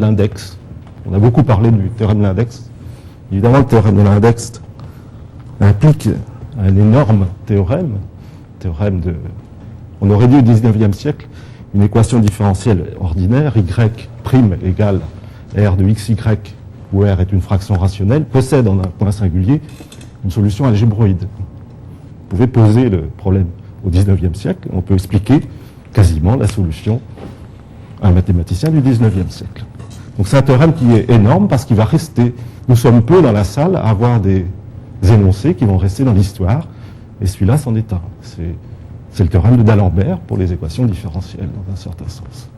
l'index. On a beaucoup parlé du théorème de l'index. Évidemment, le théorème de l'index implique un énorme théorème de... On aurait dit au XIXe siècle, une équation différentielle ordinaire, y' égale r de xy, où r est une fraction rationnelle, possède en un point singulier une solution algébroïde. Vous pouvez poser le problème au XIXe siècle, on peut expliquer quasiment la solution à un mathématicien du XIXe siècle. Donc c'est un théorème qui est énorme parce qu'il va rester, nous sommes peu dans la salle à avoir des énoncés qui vont rester dans l'histoire, et celui-là c'en est un. C'est le théorème de D'Alembert pour les équations différentielles, dans un certain sens.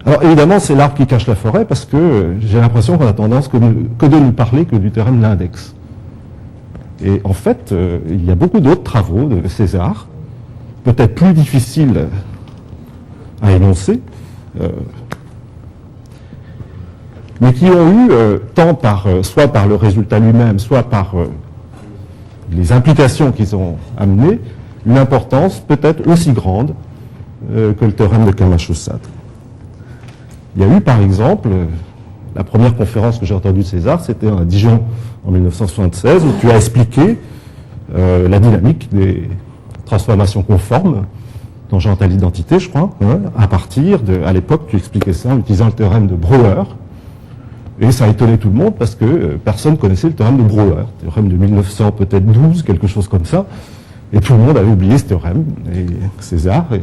Alors évidemment, c'est l'arbre qui cache la forêt, parce que j'ai l'impression qu'on a tendance que de nous parler que du théorème de l'index. Et en fait, il y a beaucoup d'autres travaux de César, peut-être plus difficiles à énoncer, mais qui ont eu, tant soit par le résultat lui-même, soit par les implications qu'ils ont amenées, une importance peut-être aussi grande que le théorème de Camacho-Sade. Il y a eu par exemple, la première conférence que j'ai entendue de César, c'était à Dijon en 1976, où tu as expliqué la dynamique des transformations conformes tangentes à l'identité, je crois, à partir de, à l'époque, tu expliquais ça en utilisant le théorème de Brouwer, et ça a étonné tout le monde parce que personne ne connaissait le théorème de Brouwer, théorème de 1900, peut-être 12, quelque chose comme ça, et tout le monde avait oublié ce théorème, et César a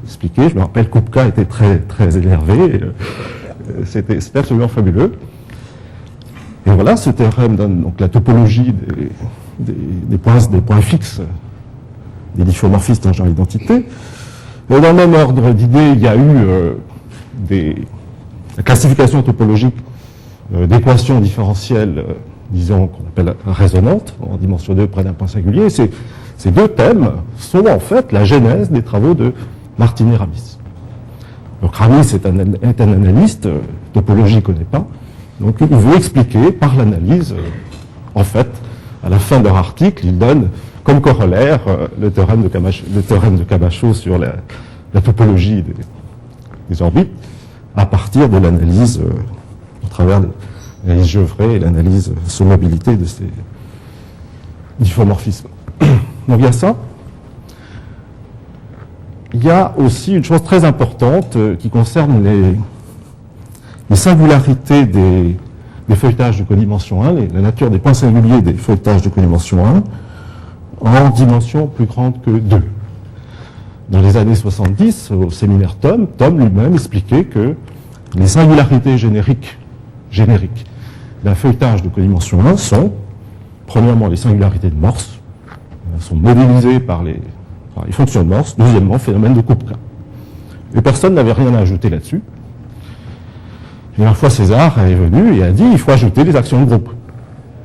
expliqué, je me rappelle, Kupka était très, très énervé, c'était absolument fabuleux. Et voilà, ce théorème donne donc la topologie des points fixes des difféomorphismes tangents à l'identité. Dans le même ordre d'idées, il y a eu la classification topologique d'équations différentielles, disons, qu'on appelle résonantes, en dimension 2 près d'un point singulier. Ces deux thèmes sont en fait la genèse des travaux de Martini-Ramis. Donc Ramis est un analyste, topologie ne connaît pas, donc il veut expliquer par l'analyse, en fait, à la fin de leur article, il donne comme corollaire le théorème de Camacho sur la topologie des orbites, à partir de l'analyse, au travers de l'analyse Gevrey et l'analyse sur mobilité de ces difféomorphismes. Donc il y a ça. Il y a aussi une chose très importante qui concerne les singularités des feuilletages de codimension 1, la nature des points singuliers des feuilletages de codimension 1, en dimension plus grande que 2. Dans les années 70, au séminaire Thom lui-même expliquait que les singularités génériques d'un feuilletage de codimension 1 sont, premièrement, les singularités de Morse, sont modélisées par les fonctions de Morse, deuxièmement, phénomène de Kupka. Et personne n'avait rien à ajouter là-dessus. Et une fois, César est venu et a dit il faut ajouter les actions de groupe.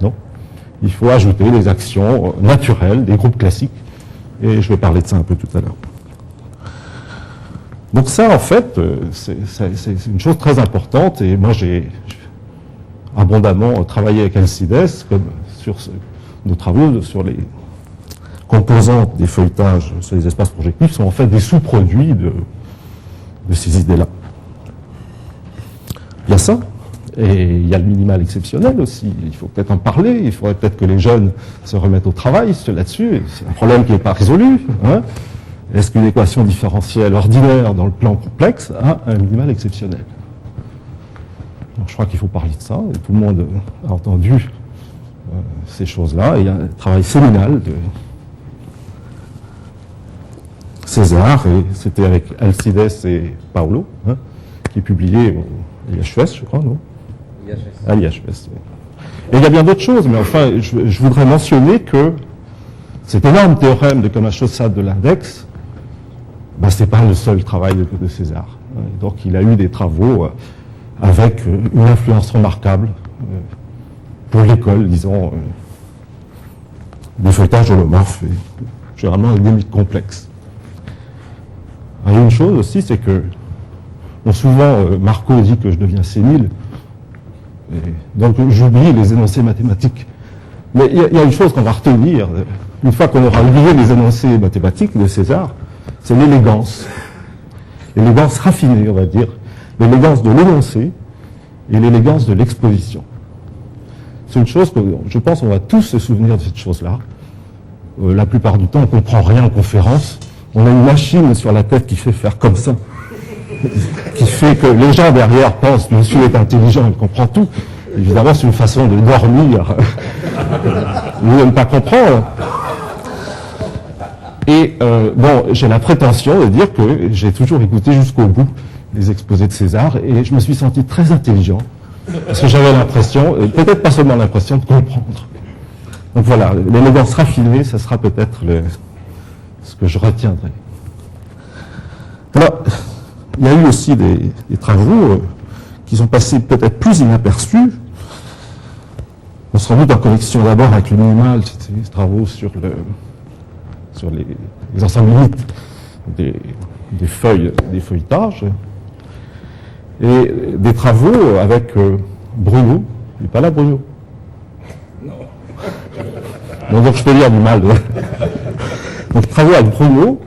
Non. Il faut ajouter les actions naturelles des groupes classiques. Et je vais parler de ça un peu tout à l'heure. Donc ça, en fait, c'est une chose très importante. Et moi, j'ai abondamment travaillé avec Alcides, comme sur nos travaux sur les composantes des feuilletages sur les espaces projectifs sont en fait des sous-produits de ces idées-là. Il y a ça, et il y a le minimal exceptionnel aussi. Il faut peut-être en parler, il faudrait peut-être que les jeunes se remettent au travail là-dessus. C'est un problème qui n'est pas résolu. Est-ce qu'une équation différentielle ordinaire dans le plan complexe a un minimal exceptionnel? Donc, je crois qu'il faut parler de ça, et tout le monde a entendu ces choses-là. Il y a un travail séminal de César, et c'était avec Alcides et Paolo, qui est publié à l'IHES, je crois, non? À l'IHES. Et il y a bien d'autres choses, mais enfin, je voudrais mentionner que cet énorme théorème de Camacho-Sade de l'index, c'est pas le seul travail de César. Donc il a eu des travaux avec une influence remarquable pour l'école, disons, des feuilletages holomorphes, et généralement avec des mythes complexes. Il y a une chose aussi, c'est que souvent Marco dit que je deviens sénile, et donc j'oublie les énoncés mathématiques. Mais il y a une chose qu'on va retenir, une fois qu'on aura oublié les énoncés mathématiques de César, c'est l'élégance. L'élégance raffinée, on va dire, l'élégance de l'énoncé et l'élégance de l'exposition. C'est une chose que je pense qu'on va tous se souvenir de cette chose-là. La plupart du temps, on ne comprend rien en conférence. On a une machine sur la tête qui fait faire comme ça, qui fait que les gens derrière pensent « Monsieur est intelligent, il comprend tout ». Évidemment, c'est une façon de dormir ou de ne pas comprendre. Et bon, j'ai la prétention de dire que j'ai toujours écouté jusqu'au bout les exposés de César et je me suis senti très intelligent parce que j'avais l'impression, peut-être pas seulement l'impression, de comprendre. Donc voilà, l'élégance raffinée, ça sera peut-être ce que je retiendrai. Alors, il y a eu aussi des travaux qui sont passés peut-être plus inaperçus. On se rend compte en connexion d'abord avec le minimal, c'était des travaux sur les ensembles limites des feuilles, des feuilletages, et des travaux avec Bruno. Il n'est pas là, Bruno? Non. Donc je peux dire du mal. Donc travaux avec Bruno.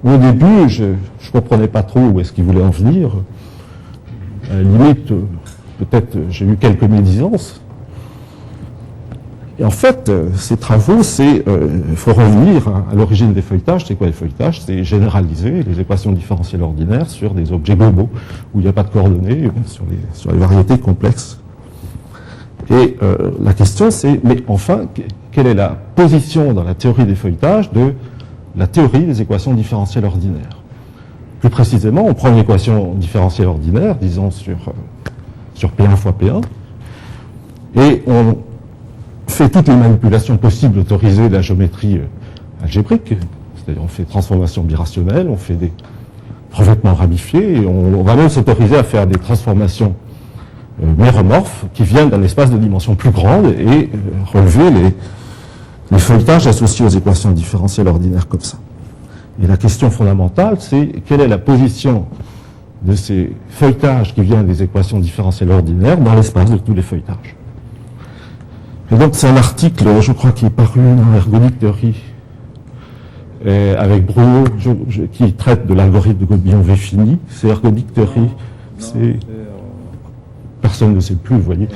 Au début, je ne comprenais pas trop où est-ce qu'il voulait en venir. À la limite, peut-être j'ai eu quelques médisances. Et en fait, ces travaux, il faut revenir à l'origine des feuilletages. C'est quoi les feuilletages? C'est généraliser les équations différentielles ordinaires sur des objets globaux où il n'y a pas de coordonnées, sur les variétés complexes. Et la question c'est, mais enfin, quelle est la position dans la théorie des feuilletages de la théorie des équations différentielles ordinaires? Plus précisément, on prend une équation différentielle ordinaire, disons sur P1 fois P1, et on fait toutes les manipulations possibles autorisées de la géométrie algébrique, c'est-à-dire on fait transformation birationnelle, on fait des revêtements ramifiés, et on va même s'autoriser à faire des transformations méromorphes qui viennent d'un espace de dimension plus grande et relever les feuilletages associés aux équations différentielles ordinaires comme ça. Et la question fondamentale, c'est quelle est la position de ces feuilletages qui viennent des équations différentielles ordinaires dans l'espace de tous les feuilletages. Et donc c'est un article, je crois, qui est paru dans Ergodic Theory avec Bruno, qui traite de l'algorithme de Gobillon-V fini. C'est Ergodic Theory, c'est... Personne ne sait plus, vous voyez.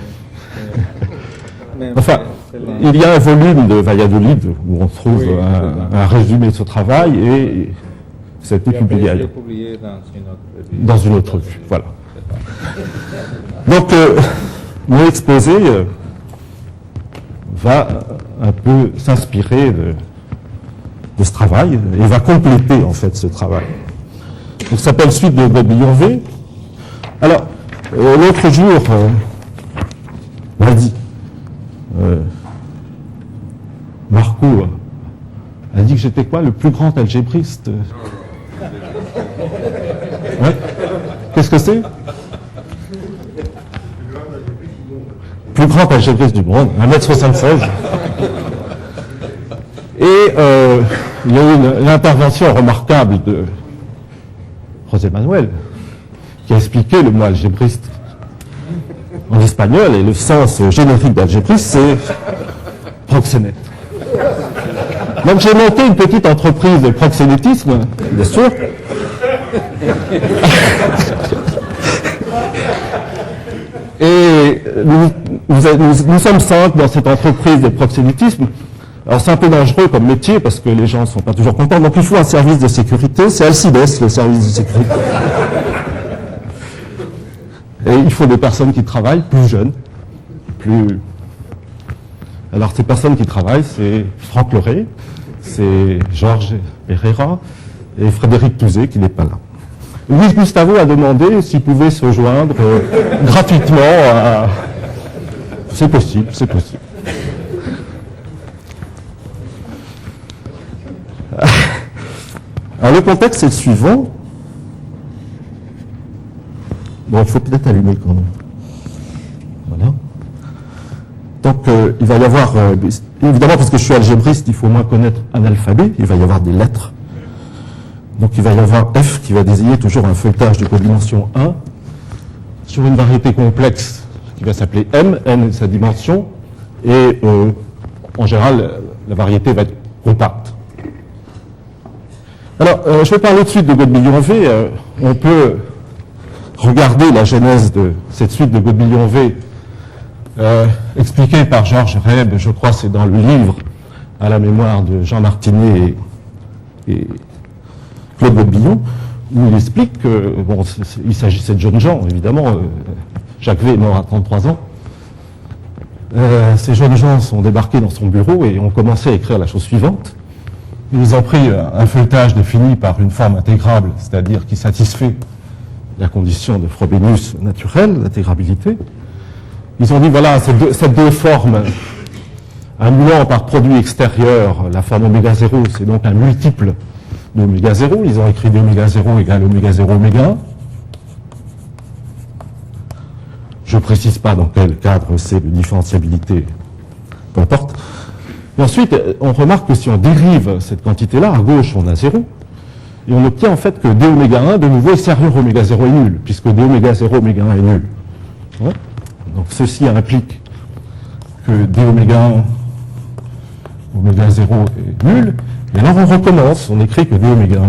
Enfin, il y a un volume de Valladolid où on trouve un résumé de ce travail et ça a été publié ailleurs. Dans une autre revue, voilà. Donc, mon exposé va un peu s'inspirer de ce travail et va compléter en fait ce travail. Donc, ça s'appelle Suite de Gobillon-V. Alors, l'autre jour, on m'a dit, Marco a dit que j'étais quoi, le plus grand algébriste. Ouais. Qu'est-ce que c'est? Plus grand algébriste du monde, 1m76. Et il y a eu une intervention remarquable de José Manuel, qui a expliqué le mot algébriste en espagnol, et le sens générique d'algébriste, c'est proxénète. Donc j'ai monté une petite entreprise de proxénétisme, bien sûr. Et nous sommes 5 dans cette entreprise de proxénétisme. Alors c'est un peu dangereux comme métier parce que les gens ne sont pas toujours contents. Donc il faut un service de sécurité. C'est Alcides, le service de sécurité. Et il faut des personnes qui travaillent, plus jeunes, plus... Alors ces personnes qui travaillent, c'est Franck Leray, c'est Georges Herrera et Frédéric Touzé qui n'est pas là. Luis Gustavo a demandé s'il pouvait se joindre gratuitement à... C'est possible, c'est possible. Alors le contexte est le suivant. Bon, il faut peut-être allumer quand même. Voilà. Donc, il va y avoir, évidemment, parce que je suis algébriste, il faut au moins connaître un alphabet. Il va y avoir des lettres. Donc, il va y avoir F qui va désigner toujours un feuilletage de codimension 1 sur une variété complexe qui va s'appeler M. N est sa dimension. Et en général, la variété va être compacte. Alors, je vais parler de suite de Godbillon-V. On peut regarder la genèse de cette suite de Godbillon-V expliquée par Georges Reb, je crois c'est dans le livre à la mémoire de Jean Martinet et Claude Godbillon, où il explique que, bon, il s'agissait de jeunes gens, évidemment. Jacques V est mort à 33 ans. Ces jeunes gens sont débarqués dans son bureau et ont commencé à écrire la chose suivante. Ils ont pris un feuilletage défini par une forme intégrable, c'est-à-dire qui satisfait la condition de Frobenius naturelle, l'intégrabilité. Ils ont dit, voilà, ces deux formes, annulant par produit extérieur la forme oméga 0, c'est donc un multiple d'oméga 0. Ils ont écrit d'oméga 0 égale oméga 0 oméga 1. Je ne précise pas dans quel cadre c'est de différenciabilité, peu importe. Et ensuite, on remarque que si on dérive cette quantité-là, à gauche, on a 0, et on obtient en fait que d oméga 1, de nouveau, extérieur oméga 0 est nul, puisque d oméga 0 oméga 1 est nul. Ouais. Donc ceci implique que d oméga 1 oméga 0 est nul, et alors on recommence, on écrit que d oméga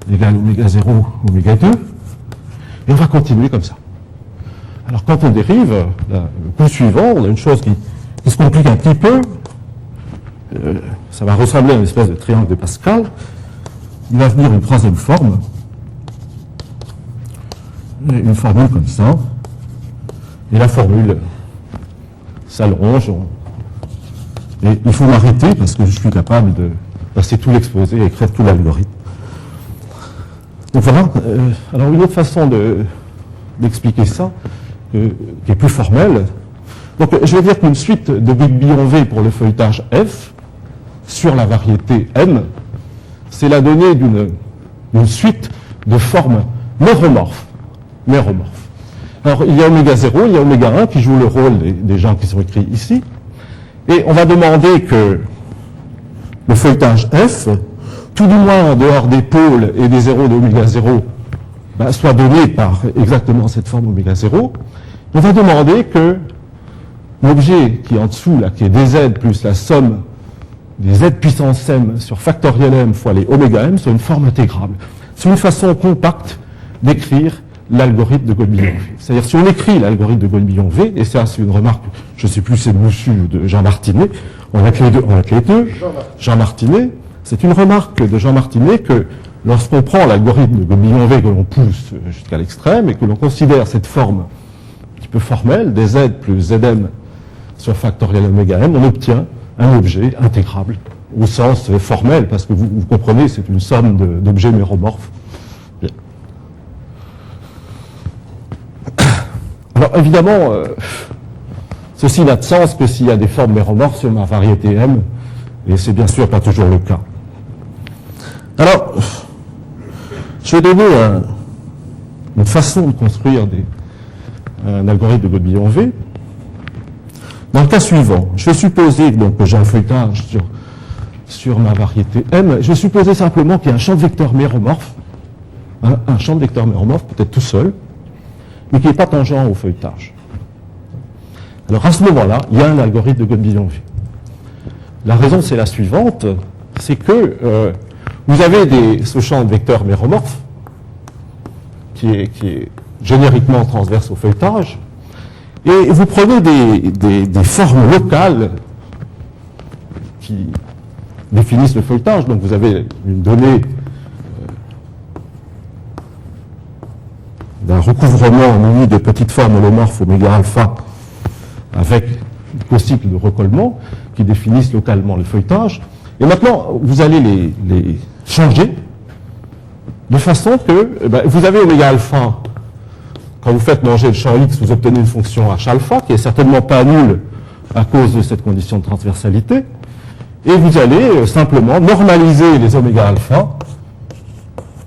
1 égale oméga 0 oméga 2, et on va continuer comme ça. Alors quand on dérive, le coup suivant, on a une chose qui se complique un petit peu. Ça va ressembler à une espèce de triangle de Pascal. Il va venir une troisième forme. Une formule comme ça. Et la formule s'allonge. Et il faut m'arrêter parce que je suis capable de passer tout l'exposé et écrire tout l'algorithme. Donc voilà. Alors une autre façon d'expliquer ça, qui est plus formelle. Donc je vais dire qu'une suite de Godbillon-V pour le feuilletage F sur la variété M, c'est la donnée d'une suite de formes méromorphes. Alors il y a oméga 0, il y a oméga 1 qui jouent le rôle des gens qui sont écrits ici, et on va demander que le feuilletage F, tout du moins en dehors des pôles et des zéros de oméga 0, soit donné par exactement cette forme oméga 0. On va demander que l'objet qui est en dessous, là, qui est dz plus la somme des z puissance m sur factoriel m fois les oméga m, soit une forme intégrable. C'est une façon compacte d'écrire l'algorithme de Godbillon-V. C'est-à-dire, si on écrit l'algorithme de Godbillon-V, et ça c'est une remarque, je ne sais plus c'est de Moussu ou de Jean Martinet, on a que les deux, Jean Martinet, c'est une remarque de Jean Martinet que lorsqu'on prend l'algorithme de Godbillon-V que l'on pousse jusqu'à l'extrême et que l'on considère cette forme un petit peu formelle, dz plus zm sur factoriel oméga m, on obtient un objet intégrable, au sens formel, parce que vous comprenez, c'est une somme d'objets méromorphes. Bien. Alors évidemment, ceci n'a de sens que s'il y a des formes méromorphes sur ma variété M, et c'est bien sûr pas toujours le cas. Alors, je vais donner une façon de construire un algorithme de Godbillon-V. Dans le cas suivant, je vais supposer donc, que j'ai un feuilletage sur ma variété M. Je vais supposer simplement qu'il y a un champ de vecteurs méromorphe, un champ de vecteurs méromorphe, peut-être tout seul, mais qui n'est pas tangent au feuilletage. Alors à ce moment-là, il y a un algorithme de Godbillon-V. La raison, c'est la suivante, c'est que vous avez ce champ de vecteurs méromorphe qui est génériquement transverse au feuilletage, et vous prenez des formes locales qui définissent le feuilletage. Donc vous avez une donnée d'un recouvrement muni de petites formes holomorphes oméga alpha avec cocycle de recollement qui définissent localement le feuilletage. Et maintenant, vous allez les changer de façon que vous avez oméga alpha. Quand vous faites manger le champ X, vous obtenez une fonction H alpha qui est certainement pas nulle à cause de cette condition de transversalité. Et vous allez simplement normaliser les oméga alpha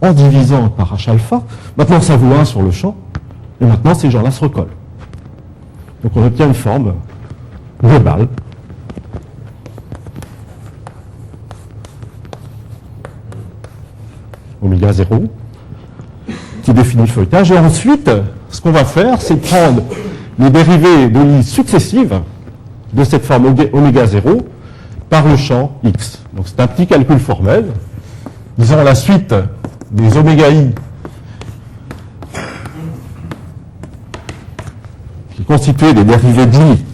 en divisant par H alpha. Maintenant, ça vaut 1 sur le champ. Et maintenant, ces gens-là se recollent. Donc on obtient une forme globale. Oméga 0, qui définit le feuilletage. Et ensuite, ce qu'on va faire, c'est prendre les dérivées de l'i successives de cette forme oméga 0 par le champ X. Donc c'est un petit calcul formel. disons la suite des oméga i qui constituaient des dérivés d'I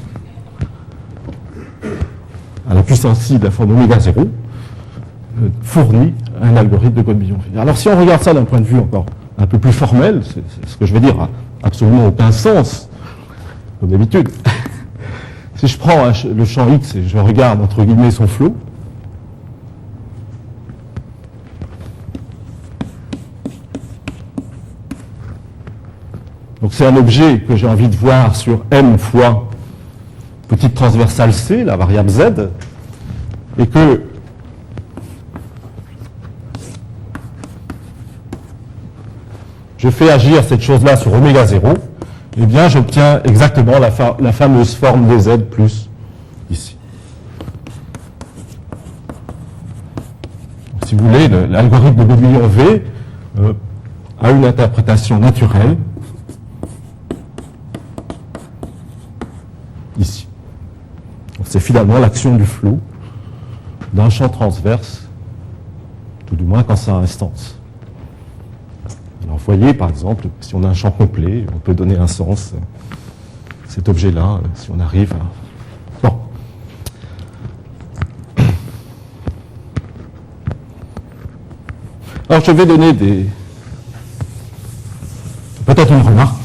à la puissance I de la forme oméga 0 fournit un algorithme de Godbillon-V. Alors si on regarde ça d'un point de vue encore un peu plus formel, c'est ce que je vais dire a absolument aucun sens, comme d'habitude. Si je prends le champ X et je regarde entre guillemets son flot, donc c'est un objet que j'ai envie de voir sur M fois petite transversale C, la variable Z, et que je fais agir cette chose-là sur oméga 0, eh bien j'obtiens exactement la fameuse forme dz plus ici. Donc, si vous voulez, l'algorithme de Godbillon-V a une interprétation naturelle ici. C'est finalement l'action du flot d'un champ transverse, tout du moins quand ça a instance. Alors vous voyez, par exemple, si on a un champ complet, on peut donner un sens à cet objet-là, si on arrive à... Bon. Alors je vais donner peut-être une remarque,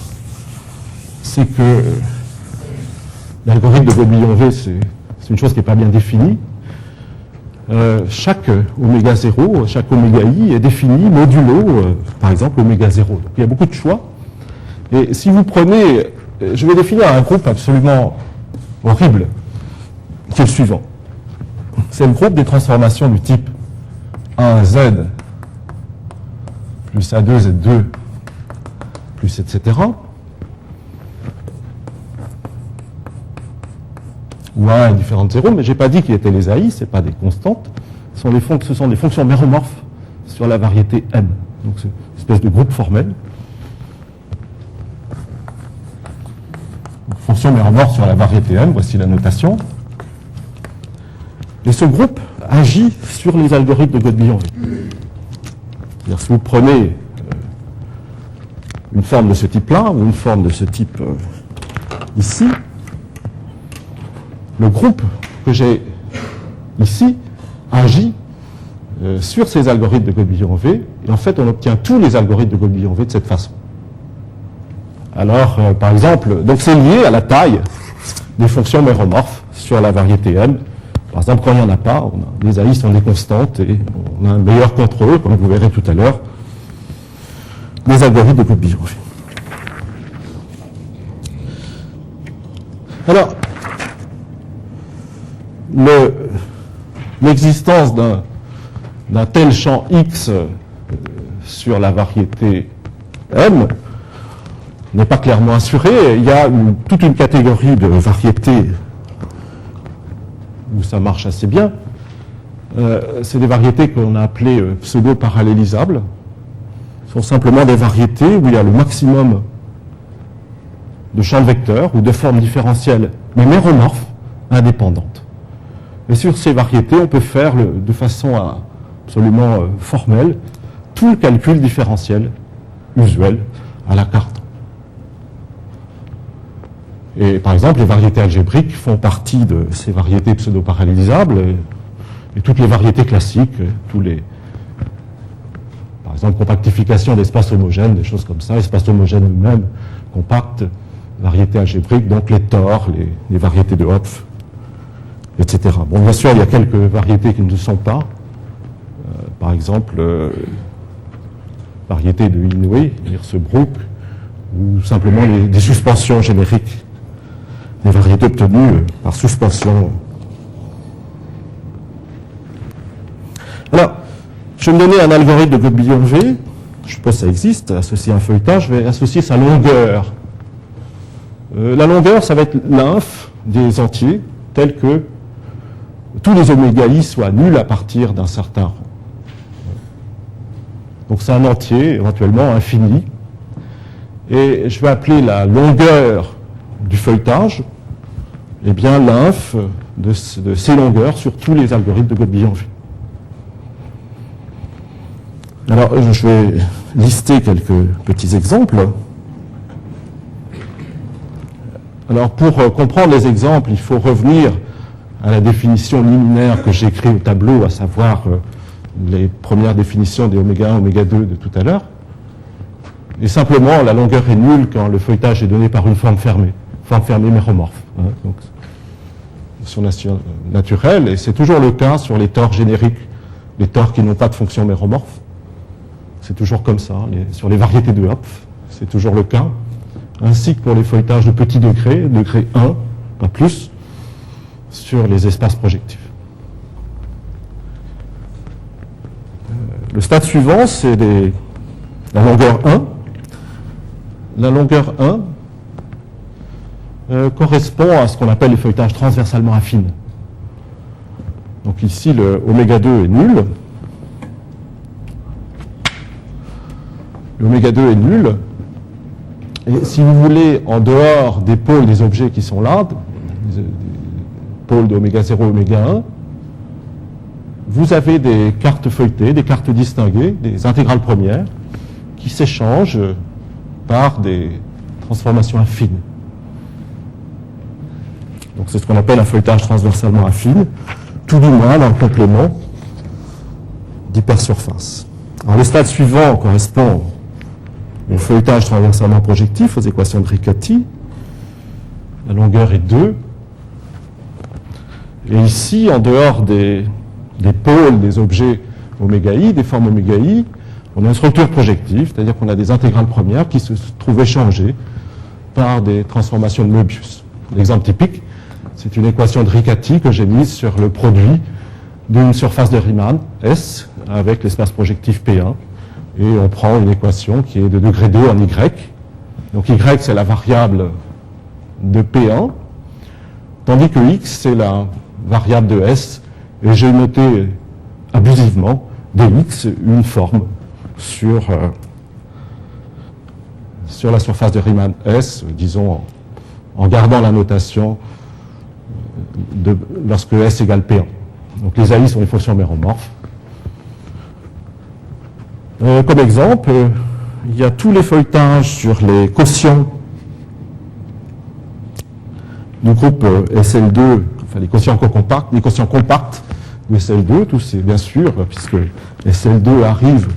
c'est que l'algorithme de Godbillon-V, c'est une chose qui n'est pas bien définie. Chaque oméga 0, chaque oméga i est défini modulo, par exemple, oméga 0. Donc il y a beaucoup de choix. Et si vous prenez, je vais définir un groupe absolument horrible, qui est le suivant. C'est le groupe des transformations du type 1Z plus A2, Z2, plus etc. Où 1 est différent de 0, mais je n'ai pas dit qu'il étaient les AI, ce n'est pas des constantes, ce sont des fonctions méromorphes sur la variété M. Donc c'est une espèce de groupe formel. Fonction méromorphe sur la variété M, voici la notation. Et ce groupe agit sur les algorithmes de Godbillon-V. C'est-à-dire, si vous prenez une forme de ce type-là, ou une forme de ce type ici, le groupe que j'ai ici agit sur ces algorithmes de Godbillon-V, et en fait on obtient tous les algorithmes de Godbillon-V de cette façon. Alors, par exemple, donc c'est lié à la taille des fonctions méromorphes sur la variété M. Par exemple, quand il n'y en a pas, les AI sont des constantes et on a un meilleur contrôle, comme vous verrez tout à l'heure, des algorithmes de Godbillon-V. Alors, l'existence d'un tel champ X sur la variété M n'est pas clairement assurée. Il y a toute une catégorie de variétés où ça marche assez bien. C'est des variétés qu'on a appelées pseudo-parallélisables. Ce sont simplement des variétés où il y a le maximum de champs vecteurs ou de formes différentielles, mais méromorphes, indépendantes. Et sur ces variétés, on peut faire de façon absolument formelle tout le calcul différentiel usuel à la carte. Et par exemple, les variétés algébriques font partie de ces variétés pseudo-parallélisables et toutes les variétés classiques, par exemple, compactification d'espaces homogènes, des choses comme ça, espaces homogènes eux-mêmes, compacts, variétés algébriques, donc les tors, les variétés de Hopf, etc. Bon, bien sûr, il y a quelques variétés qui ne le sont pas. Par exemple, variété de Inouye, Hirsebrook, ou simplement des suspensions génériques, des variétés obtenues par suspension. Alors, je vais me donner un algorithme de Godbillon-V, je suppose que ça existe, associé à un feuilletage, je vais associer sa longueur. La longueur, ça va être l'inf des entiers, tel que tous les oméga i soient nuls à partir d'un certain rang. Donc c'est un entier, éventuellement infini. Et je vais appeler la longueur du feuilletage, eh bien l'inf de ces longueurs sur tous les algorithmes de Godbillon-V. Alors, je vais lister quelques petits exemples. Alors, pour comprendre les exemples, il faut revenir à la définition liminaire que j'ai écrite au tableau, à savoir les premières définitions des oméga 1, oméga 2 de tout à l'heure. Et simplement, la longueur est nulle quand le feuilletage est donné par une forme fermée méromorphe. Donc, sur naturelle, et c'est toujours le cas sur les tores génériques, les tores qui n'ont pas de fonction méromorphe. C'est toujours comme ça, sur les variétés de Hopf, c'est toujours le cas, ainsi que pour les feuilletages de petit degré 1, pas plus, sur les espaces projectifs. Le stade suivant, c'est la longueur 1. La longueur 1 correspond à ce qu'on appelle les feuilletages transversalement affines. Donc ici, le oméga 2 est nul. L'oméga 2 est nul. Et si vous voulez, en dehors des pôles des objets qui sont là, des pôles de oméga 0 et oméga 1, vous avez des cartes feuilletées, des cartes distinguées, des intégrales premières, qui s'échangent par des transformations affines. Donc c'est ce qu'on appelle un feuilletage transversalement affine, tout du moins dans le complément d'hypersurface. Alors le stade suivant correspond au feuilletage transversalement projectif, aux équations de Riccati. La longueur est 2. Et ici, en dehors des pôles des objets oméga i, des formes oméga i, on a une structure projective, c'est-à-dire qu'on a des intégrales premières qui se trouvent échangées par des transformations de Möbius. L'exemple typique, c'est une équation de Riccati que j'ai mise sur le produit d'une surface de Riemann, S, avec l'espace projectif P1. Et on prend une équation qui est de degré 2 en Y. Donc Y, c'est la variable de P1, tandis que X, c'est la variable de S. Et j'ai noté abusivement dx une forme sur la surface de Riemann S, disons en gardant la notation lorsque S égale P1. Donc les AI sont des fonctions méromorphes. Comme exemple, il y a tous les feuilletages sur les quotients du groupe SL2, enfin les quotients co-compacts, les quotients compacts de SL2, tous c'est bien sûr, puisque SL2 arrive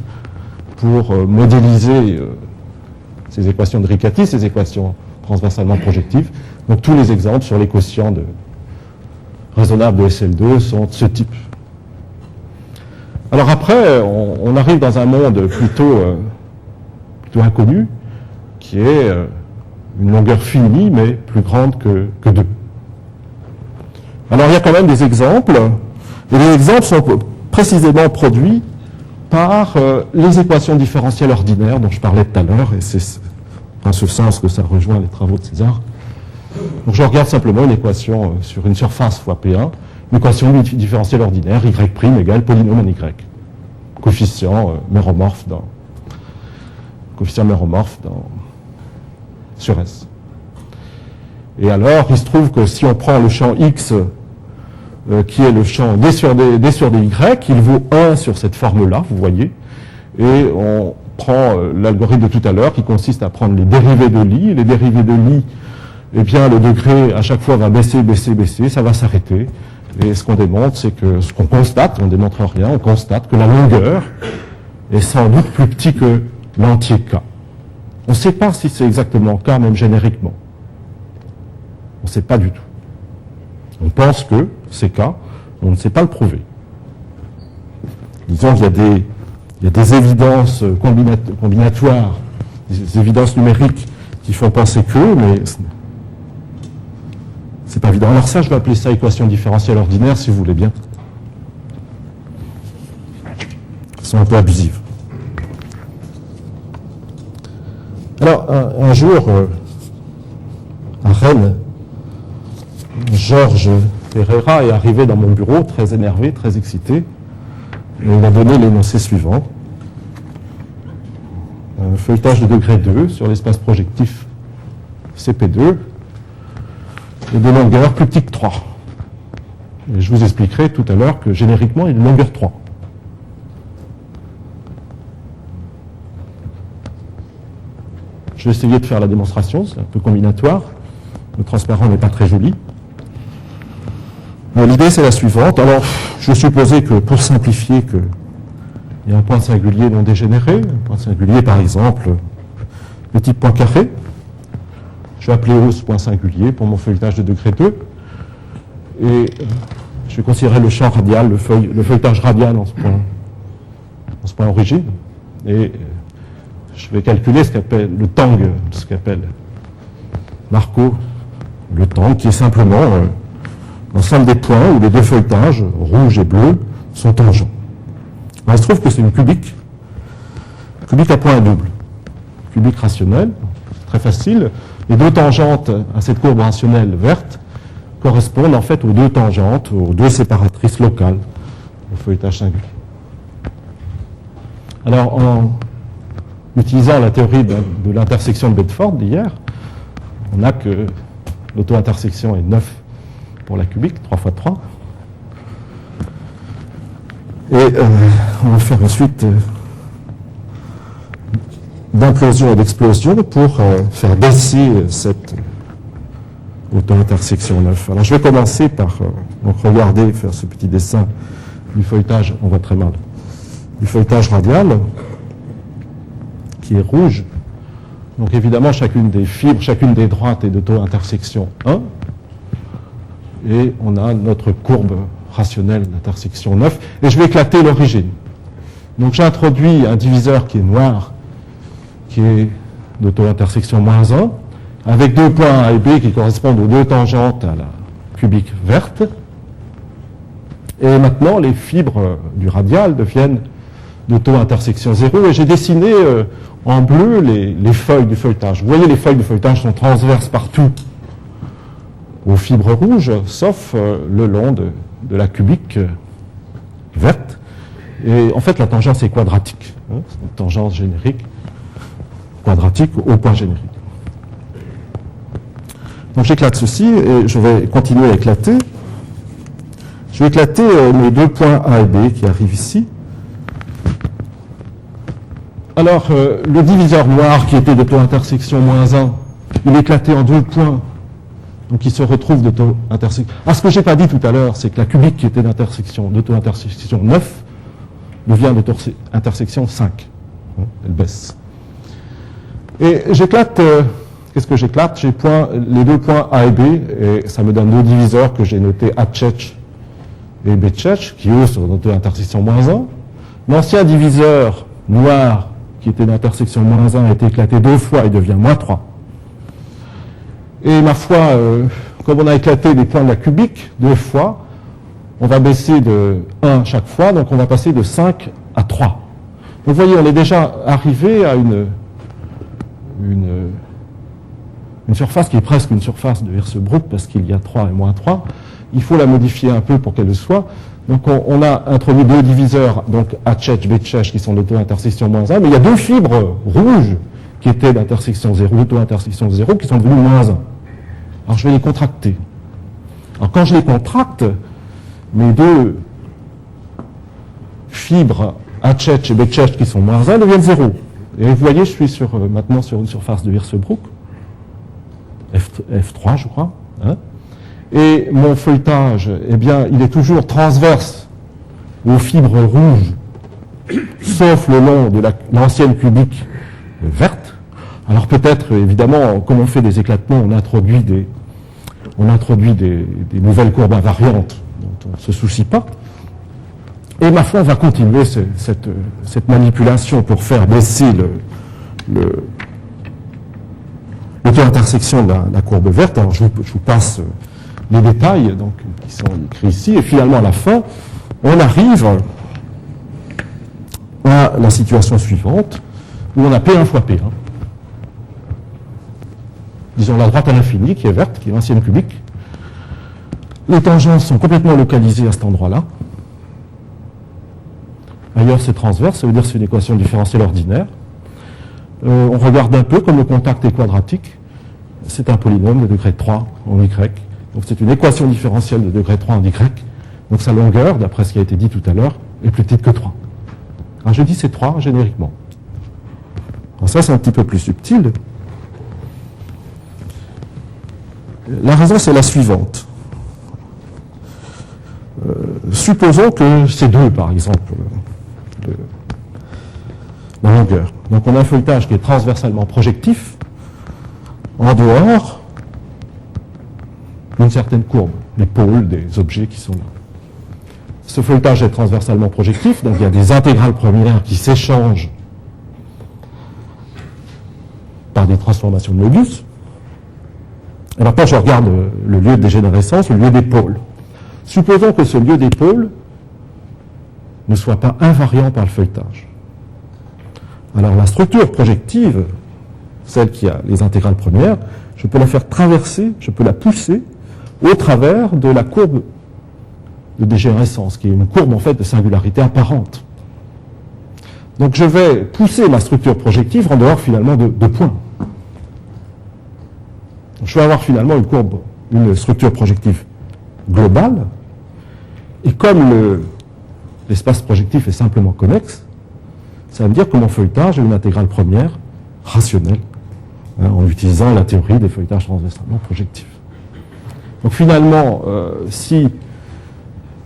pour modéliser ces équations de Riccati, ces équations transversalement projectives. Donc tous les exemples sur les quotients raisonnables de SL2 sont de ce type. Alors après, on arrive dans un monde plutôt inconnu, qui est une longueur finie, mais plus grande que 2. Alors il y a quand même des exemples, et les exemples sont précisément produits par les équations différentielles ordinaires dont je parlais tout à l'heure, et c'est en ce sens que ça rejoint les travaux de César. Donc je regarde simplement une équation sur une surface fois P1, une équation différentielle ordinaire, y' égale polynôme en y, coefficient méromorphe sur S. Et alors, il se trouve que si on prend le champ X, qui est le champ D sur dy, il vaut 1 sur cette forme-là, vous voyez, et on prend l'algorithme de tout à l'heure qui consiste à prendre les dérivés de Lie, et les dérivés de Lie, eh bien, le degré, à chaque fois, va baisser, ça va s'arrêter. Et ce qu'on démontre, c'est que, ce qu'on constate, on ne démontre rien, on constate que la longueur est sans doute plus petite que l'entier K. On ne sait pas si c'est exactement K, même génériquement. On ne sait pas du tout. On pense que c'est K, on ne sait pas le prouver. Disons qu'il y a des évidences combinatoires, des évidences numériques qui font penser que, mais c'est pas évident. Alors ça, je vais appeler ça équation différentielle ordinaire, si vous voulez bien. Elles sont un peu abusives. Alors, un jour, à Rennes, Georges Ferreira est arrivé dans mon bureau, très énervé, très excité, et il a donné l'énoncé suivant. Un feuilletage de degré 2 sur l'espace projectif CP2, et de longueur plus petite que 3. Et je vous expliquerai tout à l'heure que génériquement, il y a une longueur 3. je vais essayer de faire la démonstration, c'est un peu combinatoire. Le transparent n'est pas très joli. L'idée, c'est la suivante. Alors, je supposais que, pour simplifier, il y a un point singulier non dégénéré, un point singulier, par exemple, de type point carré. Je vais appeler O ce point singulier pour mon feuilletage de degré 2. Et je vais considérer le champ radial, le feuilletage radial en ce point origine. Et je vais calculer ce qu'appelle le tang, ce qu'appelle Marco le tang, qui est simplement l'ensemble des points où les deux feuilletages, rouge et bleu, sont tangents. Alors, il se trouve que c'est une cubique à point double, cubique rationnelle, très facile. Les deux tangentes à cette courbe rationnelle verte correspondent en fait aux deux tangentes, aux deux séparatrices locales au feuilletage singulier. Alors, en utilisant la théorie de l'intersection de Bedford d'hier, on a que l'auto-intersection est 9 pour la cubique, 3 fois 3. Et on va faire une suite d'implosion et d'explosion pour faire baisser cette auto-intersection 9. Alors je vais commencer par donc regarder, faire ce petit dessin du feuilletage, on voit très mal, du feuilletage radial, qui est rouge. Donc évidemment, chacune des fibres, chacune des droites est d'auto-intersection 1. Et on a notre courbe rationnelle d'intersection 9. Et je vais éclater l'origine. Donc j'introduis un diviseur qui est noir, qui est d'auto-intersection moins 1, avec deux points A et B qui correspondent aux deux tangentes à la cubique verte. Et maintenant, les fibres du radial deviennent d'auto-intersection 0. Et j'ai dessiné en bleu les feuilles du feuilletage. Vous voyez, les feuilles du feuilletage sont transverses partout aux fibres rouges, sauf le long de la cubique verte. Et en fait, la tangence est quadratique. C'est une tangence générique, quadratique au point générique. Donc j'éclate ceci et je vais continuer à éclater. Je vais éclater mes deux points A et B qui arrivent ici. Alors, le diviseur noir qui était d'auto-intersection moins 1, il est éclaté en deux points. Donc il se retrouve d'auto-intersection. Ah, ce que je n'ai pas dit tout à l'heure, c'est que la cubique qui était d'auto-intersection 9 devient d'auto-intersection 5. Elle baisse. Et j'éclate, qu'est-ce que j'éclate? J'ai les deux points A et B, et ça me donne deux diviseurs que j'ai notés A tchetch et B tchetch, qui eux sont d'auto-intersection moins 1. L'ancien diviseur noir qui était d'intersection moins 1 a été éclaté deux fois et devient moins 3. Et ma foi, comme on a éclaté les points de la cubique deux fois, on va baisser de 1 chaque fois, donc on va passer de 5 à 3. Donc vous voyez, on est déjà arrivé à une surface qui est presque une surface de Hirsebruch, parce qu'il y a 3 et moins 3. Il faut la modifier un peu pour qu'elle le soit. Donc on a introduit deux diviseurs, donc A tchetch, B tchetch, qui sont d'auto-intersection moins 1, mais il y a deux fibres rouges qui étaient d'intersection 0, d'auto-intersection 0, qui sont devenues moins 1. Alors je vais les contracter. Alors quand je les contracte, mes deux fibres A tchetch et B tchetch qui sont moins 1 deviennent 0. Et vous voyez, je suis maintenant sur une surface de Hirsebruch, F3 je crois, hein. Et mon feuilletage, eh bien, il est toujours transverse aux fibres rouges, sauf le long de l'ancienne cubique verte. Alors peut-être, évidemment, comme on fait des éclatements, on introduit des nouvelles courbes invariantes dont on ne se soucie pas. Et ma foi, on va continuer cette manipulation pour faire baisser l'auto-intersection de la courbe verte. Alors je vous passe les détails donc, qui sont écrits ici, et finalement à la fin, on arrive à la situation suivante, où on a P1 fois P1. Disons la droite à l'infini, qui est verte, qui est l'ancienne cubique. Les tangences sont complètement localisées à cet endroit-là. Ailleurs, c'est transverse, ça veut dire que c'est une équation différentielle ordinaire. On regarde un peu comme le contact est quadratique. C'est un polynôme de degré 3 en Y. Donc c'est une équation différentielle de degré 3 en Y. Donc sa longueur, d'après ce qui a été dit tout à l'heure, est plus petite que 3. Alors je dis c'est 3 génériquement. Alors ça c'est un petit peu plus subtil. la raison, c'est la suivante. Supposons que c'est 2, par exemple, la longueur. Donc on a un feuilletage qui est transversalement projectif, en dehors d'une certaine courbe, les pôles des objets qui sont là. Ce feuilletage est transversalement projectif, donc il y a des intégrales premières qui s'échangent par des transformations de modulus. Alors quand je regarde le lieu de dégénérescence, le lieu des pôles, supposons que ce lieu des pôles ne soit pas invariant par le feuilletage. Alors la structure projective, celle qui a les intégrales premières, je peux la faire traverser, je peux la pousser au travers de la courbe de dégénérescence, qui est une courbe en fait de singularité apparente. Donc je vais pousser ma structure projective en dehors finalement de points. Je vais avoir finalement une structure projective globale, et comme l'espace projectif est simplement connexe, ça veut dire que mon feuilletage a une intégrale première rationnelle, en utilisant la théorie des feuilletages transversalement projectifs. Donc finalement, si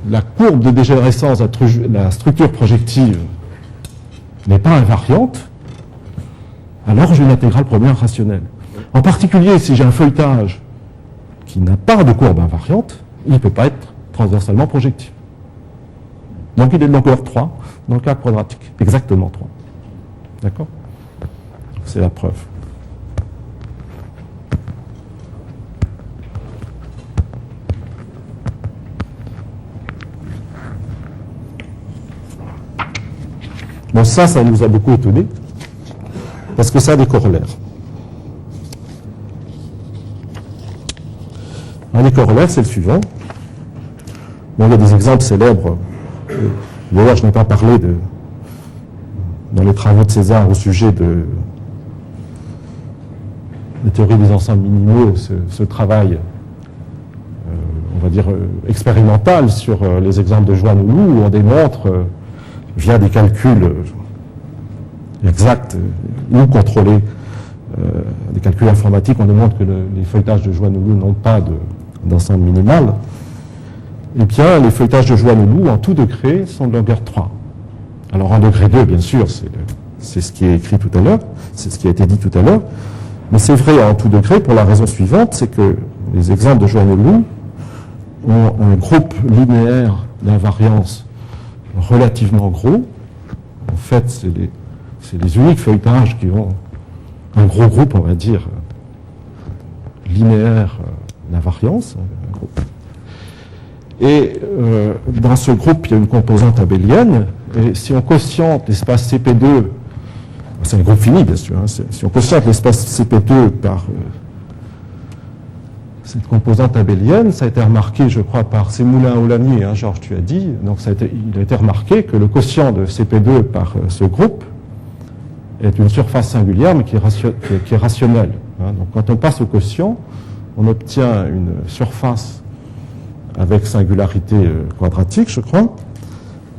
la courbe de dégénérescence, la structure projective n'est pas invariante, alors j'ai une intégrale première rationnelle. En particulier, si j'ai un feuilletage qui n'a pas de courbe invariante, il ne peut pas être transversalement projectif. Donc il est de longueur 3 dans le cas quadratique, exactement 3. D'accord ? C'est la preuve. Bon, ça nous a beaucoup étonnés, parce que ça a des corollaires. Un des corollaires, c'est le suivant. Bon, il y a des exemples célèbres. D'ailleurs, je n'ai pas parlé dans les travaux de César au sujet de la théorie des ensembles minimaux, ce travail, on va dire, expérimental sur les exemples de Joannoulou, où on démontre, via des calculs exacts ou contrôlés, des calculs informatiques, on démontre que les feuilletages de Joannoulou n'ont pas d'ensemble minimal. Eh bien, les feuilletages de Joannoulou en tout degré sont de longueur 3. Alors en degré 2, bien sûr, c'est ce qui est écrit tout à l'heure, c'est ce qui a été dit tout à l'heure, mais c'est vrai en tout degré pour la raison suivante, c'est que les exemples de Joannoulou ont un groupe linéaire d'invariance relativement gros. En fait, c'est les uniques feuilletages qui ont un gros groupe, on va dire, linéaire d'invariance. Et dans ce groupe, il y a une composante abélienne, et si on quotiente l'espace CP2, c'est un groupe fini bien sûr, hein, si on quotiente l'espace CP2 par cette composante abélienne, ça a été remarqué, je crois, par Semoulin-Aulagnier, hein, Georges, tu as dit, donc il a été remarqué que le quotient de CP2 par ce groupe est une surface singulière, mais qui est rationnelle. Hein. Donc quand on passe au quotient, on obtient une surface avec singularité quadratique, je crois,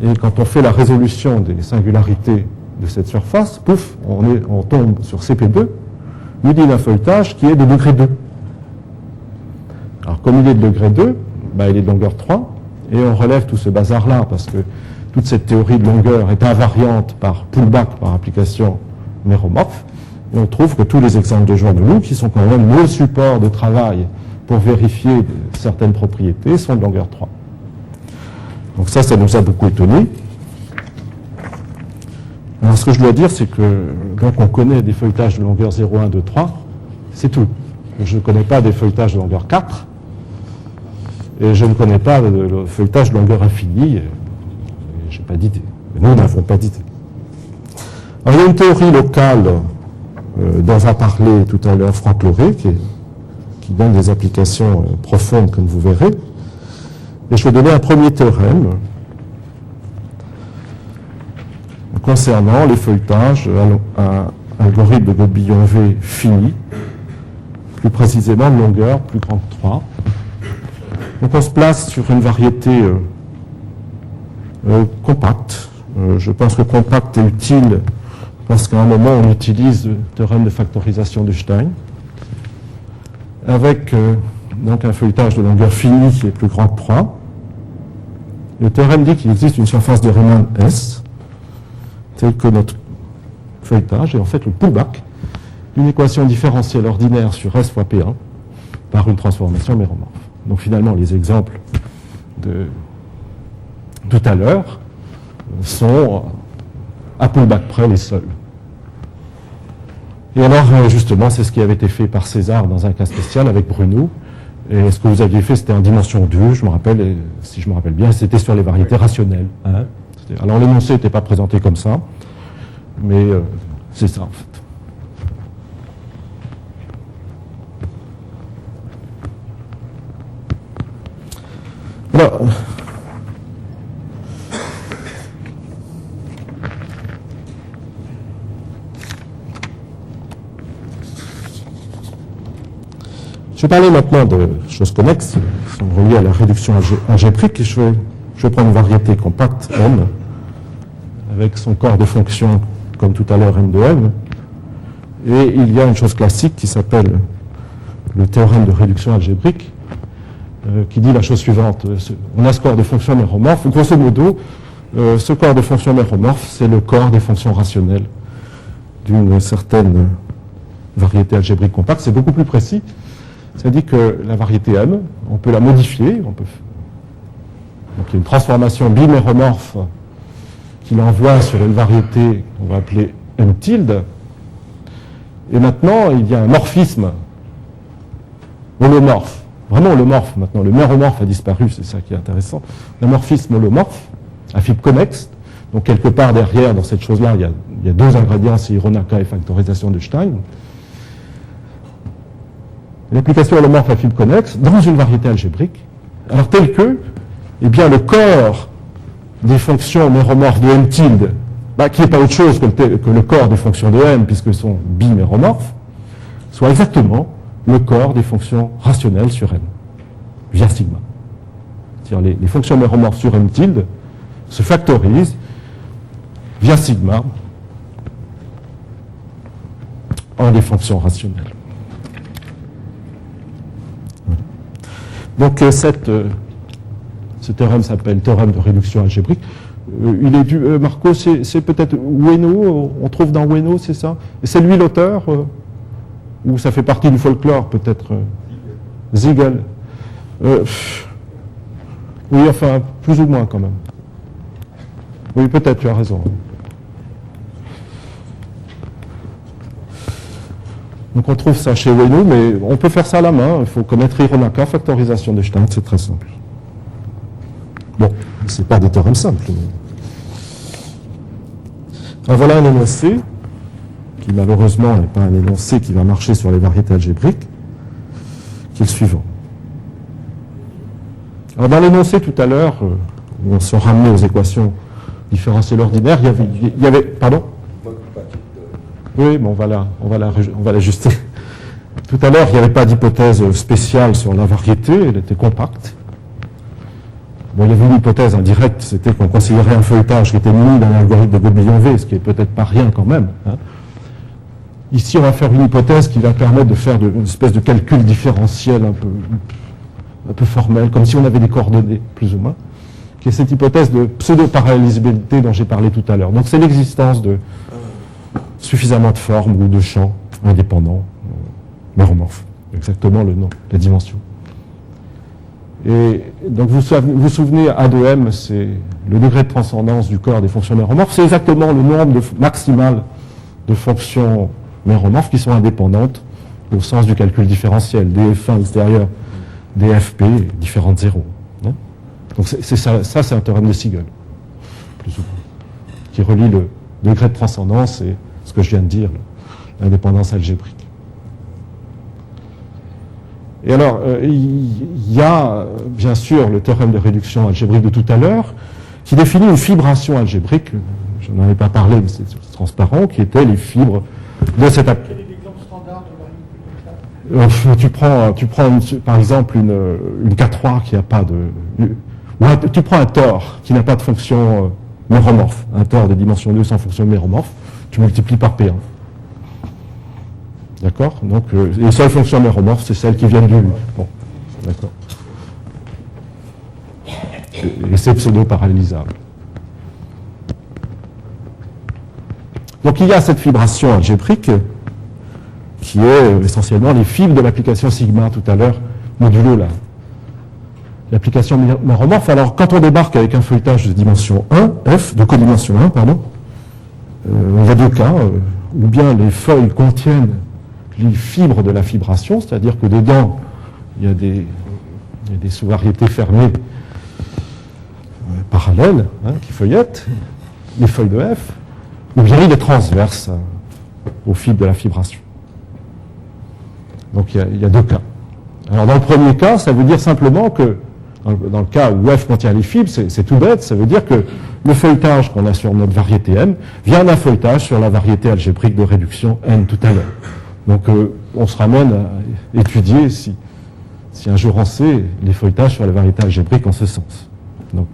et quand on fait la résolution des singularités de cette surface, pouf, on tombe sur CP2, muni d'un feuilletage qui est de degré 2. Alors comme il est de degré 2, il est de longueur 3, et on relève tout ce bazar-là, parce que toute cette théorie de longueur est invariante par pullback, par application méromorphe, et on trouve que tous les exemples de Joannoulou, qui sont quand même nos supports de travail pour vérifier certaines propriétés, sont de longueur 3. Donc ça nous a beaucoup étonnés. Alors ce que je dois dire, c'est que donc on connaît des feuilletages de longueur 0, 1, 2, 3, c'est tout. Je ne connais pas des feuilletages de longueur 4, et je ne connais pas de feuilletage de longueur infinie, je n'ai pas d'idée. Nous n'avons pas d'idée. Alors il y a une théorie locale dont va parler tout à l'heure Franck Loré, qui donne des applications profondes, comme vous verrez. Et je vais donner un premier théorème concernant les feuilletages à algorithme de Godbillon-V fini, plus précisément de longueur plus grande que 3. Donc on se place sur une variété compacte. Je pense que compact est utile parce qu'à un moment on utilise le théorème de factorisation de Stein, avec donc un feuilletage de longueur finie qui est plus grand que 3. Le théorème dit qu'il existe une surface de Riemann S, telle que notre feuilletage est en fait le pullback d'une équation différentielle ordinaire sur S fois P1 par une transformation méromorphe. Donc finalement, les exemples de tout à l'heure sont à pullback près les seuls. Et alors, justement, c'est ce qui avait été fait par César dans un cas spécial avec Bruno. Et ce que vous aviez fait, c'était en dimension 2, je me rappelle, et si je me rappelle bien, c'était sur les variétés rationnelles. Hein. Alors l'énoncé n'était pas présenté comme ça, mais c'est ça en fait. Alors, je vais parler maintenant de choses connexes, qui sont reliées à la réduction algébrique, et je vais prendre une variété compacte, M, avec son corps de fonction, comme tout à l'heure, M de M. Et il y a une chose classique qui s'appelle le théorème de réduction algébrique, qui dit la chose suivante. On a ce corps de fonction méromorphe. Grosso modo, ce corps de fonction méromorphe, c'est le corps des fonctions rationnelles d'une certaine variété algébrique compacte. C'est beaucoup plus précis. Ça dit que la variété M, on peut la modifier. Donc il y a une transformation biméromorphe qui l'envoie sur une variété qu'on va appeler M tilde. Et maintenant, il y a un morphisme holomorphe. Vraiment holomorphe maintenant. Le méromorphe a disparu, c'est ça qui est intéressant. Un morphisme holomorphe à fibre connexe. Donc quelque part derrière, dans cette chose-là, il y a deux ingrédients, c'est Hironaka et factorisation de Stein. L'application holomorphe à fibre connexe dans une variété algébrique, alors telle que, eh bien, le corps des fonctions méromorphes de M tilde, qui n'est pas autre chose que le corps des fonctions de M, puisqu'elles sont biméromorphes, soit exactement le corps des fonctions rationnelles sur M, via sigma. C'est-à-dire les fonctions méromorphes sur M tilde se factorisent via sigma en des fonctions rationnelles. Donc ce théorème s'appelle théorème de réduction algébrique. Il est dû, Marco, c'est peut-être Ueno, on trouve dans Ueno, c'est ça? Et c'est lui l'auteur ou ça fait partie du folklore, peut-être Siegel. Oui, enfin, plus ou moins quand même. Oui, peut-être, tu as raison. Donc on trouve ça chez Ueno, mais on peut faire ça à la main. Il faut connaître Hironaka, factorisation de Stein, c'est très simple. Bon, c'est pas des théorèmes simples. Mais... Alors voilà un énoncé, qui malheureusement n'est pas un énoncé qui va marcher sur les variétés algébriques, qui est le suivant. Alors dans l'énoncé tout à l'heure, où on se ramenait aux équations différentielles ordinaires, il y avait pardon? Oui, mais on va l'ajuster. Tout à l'heure, il n'y avait pas d'hypothèse spéciale sur la variété, elle était compacte. Bon, il y avait une hypothèse indirecte, c'était qu'on considérait un feuilletage qui était muni d'un algorithme de Gobillon-V, ce qui est peut-être pas rien quand même. Hein. Ici, on va faire une hypothèse qui va permettre de faire une espèce de calcul différentiel un peu formel, comme si on avait des coordonnées, plus ou moins, qui est cette hypothèse de pseudo-parallélisabilité dont j'ai parlé tout à l'heure. Donc c'est l'existence de suffisamment de formes ou de champs indépendants, méromorphes, exactement le nom, la dimension. Et donc vous vous souvenez, A de M, c'est le degré de transcendance du corps des fonctions méromorphes, c'est exactement le nombre maximal de fonctions méromorphes qui sont indépendantes au sens du calcul différentiel, df1 extérieur, dfp différent de 0. Hein. Donc c'est ça c'est un théorème de Siegel, plus ou moins, qui relie le degré de transcendance et ce que je viens de dire, l'indépendance algébrique. Et alors, il y a bien sûr le théorème de réduction algébrique de tout à l'heure, qui définit une fibration algébrique, je n'en ai pas parlé, mais c'est transparent, qui étaient les fibres de cette... Quel est l'exemple standard de variété? Tu prends par exemple une K3 qui n'a pas de... tu prends un tor qui n'a pas de fonction méromorphe, un tor de dimension 2 sans fonction méromorphe, tu multiplies par P1. D'accord? Donc, les seules fonctions méromorphes, c'est celles qui viennent du... Bon. D'accord. Et c'est pseudo-parallélisable. Donc il y a cette fibration algébrique qui est essentiellement les fibres de l'application sigma tout à l'heure, modulo l'application méromorphe. Alors quand on débarque avec un feuilletage de dimension 1, F, de codimension 1, pardon, il y a deux cas, ou bien les feuilles contiennent les fibres de la fibration, c'est-à-dire que dedans il y a des sous-variétés fermées parallèles qui feuillettent les feuilles de F, ou bien il est transverse aux fibres de la fibration. Donc il y a deux cas. Alors dans le premier cas, ça veut dire simplement que, dans le cas où F contient les fibres, c'est tout bête, ça veut dire que le feuilletage qu'on a sur notre variété M vient d'un feuilletage sur la variété algébrique de réduction N tout à l'heure. Donc on se ramène à étudier si un jour on sait les feuilletages sur la variété algébrique en ce sens. Donc,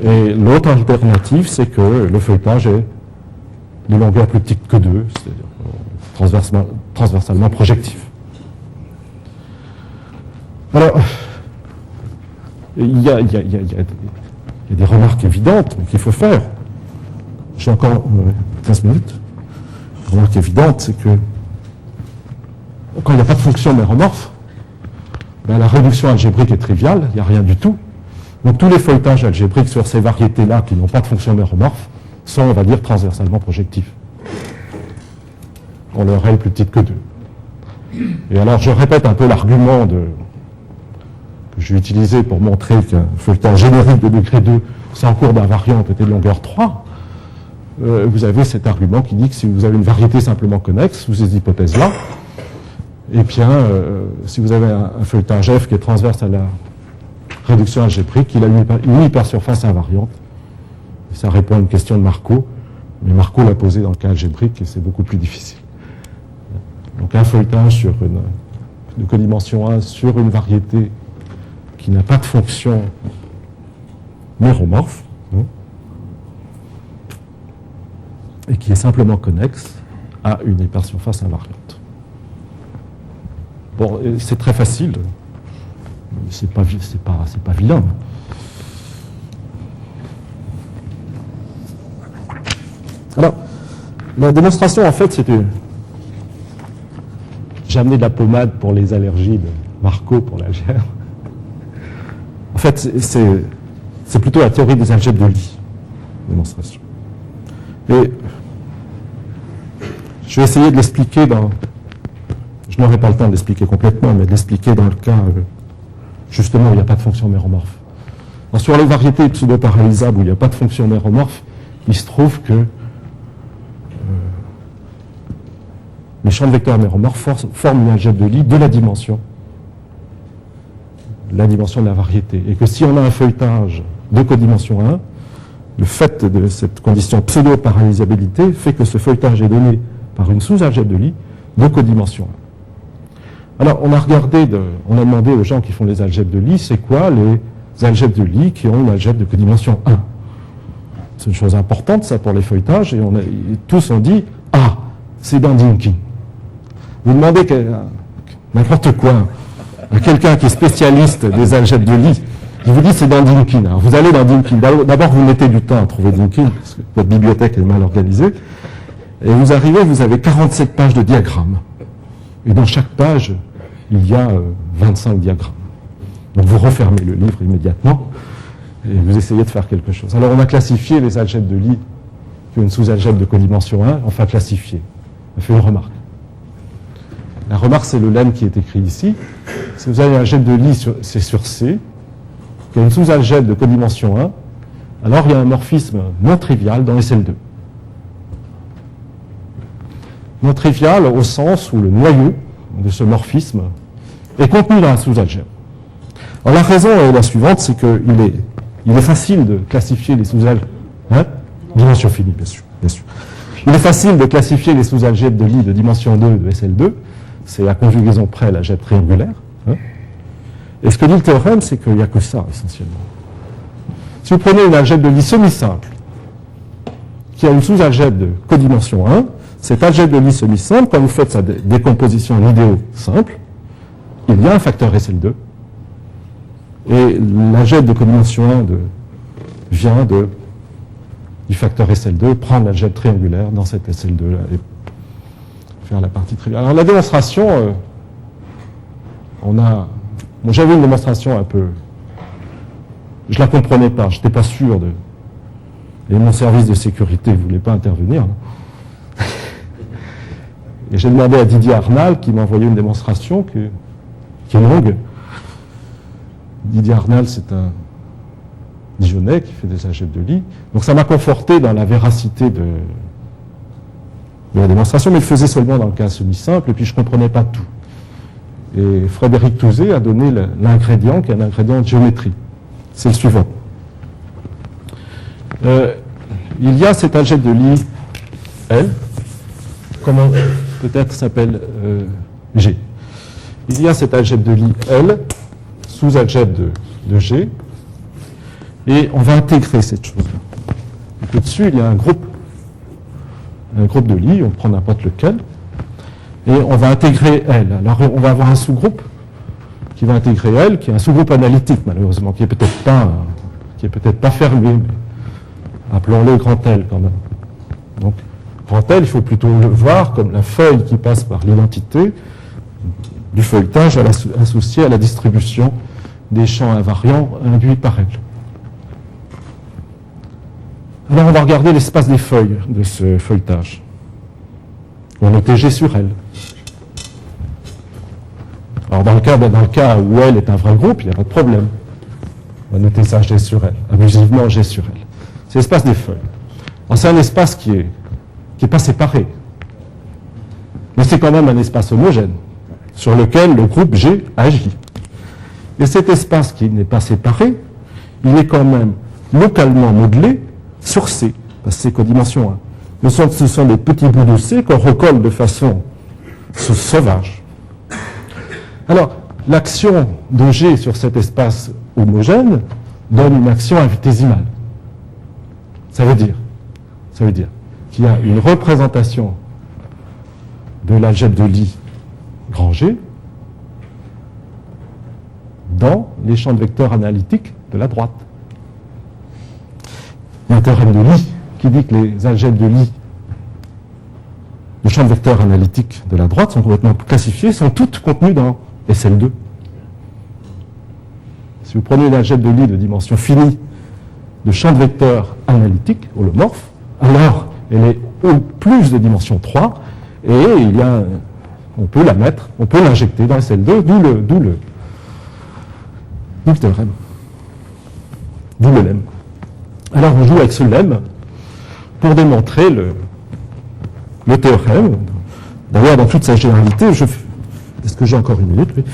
et l'autre alternative, c'est que le feuilletage est de longueur plus petite que 2, c'est-à-dire transversalement projectif. Alors, il y a des remarques évidentes qu'il faut faire. J'ai encore 15 minutes. La remarque évidente, c'est que quand il n'y a pas de fonction méromorphe, ben la réduction algébrique est triviale, il n'y a rien du tout. Donc tous les feuilletages algébriques sur ces variétés-là qui n'ont pas de fonction méromorphe sont, on va dire, transversalement projectifs. On leur est plus petite que 2. Et alors je répète un peu l'argument que j'ai utilisé pour montrer qu'un feuilletage générique de degré 2 sans cours d'invariant peut être de longueur 3. Vous avez cet argument qui dit que si vous avez une variété simplement connexe, sous ces hypothèses-là, et bien, si vous avez un feuilletage F qui est transverse à la réduction algébrique, il a une hypersurface invariante. Et ça répond à une question de Marco, mais Marco l'a posé dans le cas algébrique et c'est beaucoup plus difficile. Donc un feuilletage de codimension 1 sur une variété qui n'a pas de fonction méromorphe, et qui est simplement connexe à une hypersurface invariante. Bon, c'est très facile, c'est pas vilain. Alors, la démonstration, en fait, c'était... J'ai amené de la pommade pour les allergies de Marco pour l'algèbre. En fait, c'est plutôt la théorie des algèbres de Lie, démonstration. Et je vais essayer de l'expliquer je n'aurai pas le temps de l'expliquer complètement, mais de l'expliquer dans le cas, justement, où il n'y a pas de fonction méromorphe. Alors, sur les variétés pseudo-parallélisables où il n'y a pas de fonction méromorphe, il se trouve que les champs de vecteurs méromorphes forment une algèbre de Lie de la dimension de la variété. Et que si on a un feuilletage de codimension 1, le fait de cette condition pseudo-parallélisabilité fait que ce feuilletage est donné par une sous-algèbre de Lie de codimension 1. Alors, on a demandé aux gens qui font les algèbres de Lie, c'est quoi les algèbres de Lie qui ont une algèbre de codimension 1 ? C'est une chose importante, ça, pour les feuilletages, et tous ont dit « Ah, c'est dans Dynkin ». Vous demandez n'importe quoi à quelqu'un qui est spécialiste des algèbres de Lie, il vous dit c'est dans Dynkin. Alors vous allez dans Dynkin. D'abord, vous mettez du temps à trouver Dynkin, parce que votre bibliothèque est mal organisée. Et vous arrivez, vous avez 47 pages de diagrammes. Et dans chaque page, il y a 25 diagrammes. Donc vous refermez le livre immédiatement et vous essayez de faire quelque chose. Alors on a classifié les algèbres de Lie qui ont une sous-algèbre de codimension 1, enfin classifié. On a fait une remarque. La remarque, c'est le lemme qui est écrit ici. Si vous avez une algèbre de Lie, c'est sur C, qui a une sous-algèbre de codimension 1, alors il y a un morphisme non trivial dans SL2. Non trivial au sens où le noyau de ce morphisme est contenu dans la sous-algèbre. Alors la raison est la suivante, c'est qu'il est facile de classifier les sous-algèbres. Dimension finie, bien sûr. Il est facile de classifier les sous-algèbres de Lie de dimension 2 de SL2. C'est la conjugaison près l'algèbre triangulaire. Et ce que dit le théorème, c'est qu'il n'y a que ça, essentiellement. Si vous prenez une algèbre de Lie semi-simple, qui a une sous-algèbre de codimension 1, cette algèbre de Lie semi-simple, quand vous faites sa décomposition en idéaux simples, il y a un facteur SL2, et l'algèbre de codimension 1 vient du facteur SL2, prendre l'algèbre triangulaire dans cette SL2 et faire la partie triangulaire. Alors la démonstration, j'avais une démonstration un peu, je la comprenais pas, je n'étais pas sûr et mon service de sécurité ne voulait pas intervenir. Et j'ai demandé à Didier Arnal qui m'a envoyé une démonstration qui est longue. Didier Arnal, c'est un Dijonnais qui fait des algèbres de Lie. Donc ça m'a conforté dans la véracité de la démonstration, mais il faisait seulement dans le cas semi-simple, et puis je ne comprenais pas tout. Et Frédéric Touzé a donné l'ingrédient, qui est un ingrédient de géométrie. C'est le suivant. Il y a cette algèbre de Lie L, comment peut-être s'appelle G. Il y a cette algèbre de Lie L, sous-algèbre de G, et on va intégrer cette chose-là. Au-dessus, il y a un groupe de Lie, on prend n'importe lequel, et on va intégrer L. Alors on va avoir un sous-groupe qui va intégrer L, qui est un sous-groupe analytique, malheureusement, qui est peut-être pas fermé, mais appelons-le grand L quand même. Donc, grand L, il faut plutôt le voir comme la feuille qui passe par l'identité du feuilletage associé à la distribution des champs invariants induits par L. Alors on va regarder l'espace des feuilles de ce feuilletage. On va noter G sur L. Alors dans le cas où L est un vrai groupe, il n'y a pas de problème. On va noter ça G sur L, abusivement G sur L. C'est l'espace des feuilles. Alors c'est un espace qui est pas séparé. Mais c'est quand même un espace homogène, sur lequel le groupe G agit. Et cet espace qui n'est pas séparé, il est quand même localement modelé sur C, parce que c'est codimension 1. Ce sont des petits bouts de C qu'on recolle de façon sauvage. Alors, l'action de G sur cet espace homogène donne une action infinitésimale. Ça veut dire qu'il y a une représentation de l'algèbre de Lie grand G dans les champs de vecteurs analytiques de la droite. Il y a un théorème de Lie qui dit que les algèbres de Lie, les champs de vecteurs analytiques de la droite sont complètement classifiés, sont toutes contenues dans SL2. Si vous prenez une algèbre de Lie de dimension finie de champs de vecteurs analytiques holomorphes, alors elle est au plus de dimension 3, et on peut la mettre, on peut l'injecter dans SL2, d'où le théorème. D'où le lemme. Alors on joue avec ce lemme pour démontrer le théorème. D'ailleurs, dans toute sa généralité, est-ce que j'ai encore une minute? Oui.